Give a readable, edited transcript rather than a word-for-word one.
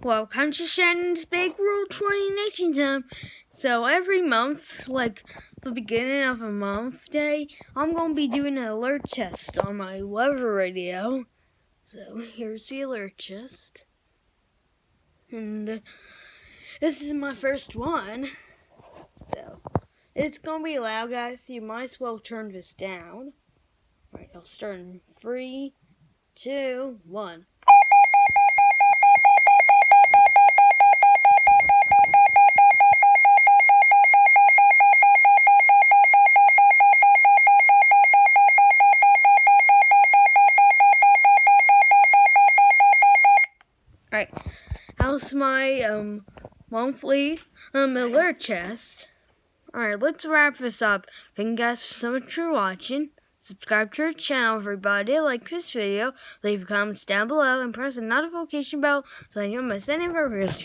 Welcome to Shannon's Big World 2019 time. So every month, like the beginning of a month day, I'm going to be doing an alert test on my weather radio. So here's the alert test. And this is my first one. So it's going to be loud, guys, so you might as well turn this down. Alright, I'll start in 3, 2, 1. Alright, how's my monthly alert test? Alright, let's wrap this up. Thank you guys so much for watching. Subscribe to our channel, everybody. Like this video, leave comments down below, and press the notification bell so I don't miss any of our videos.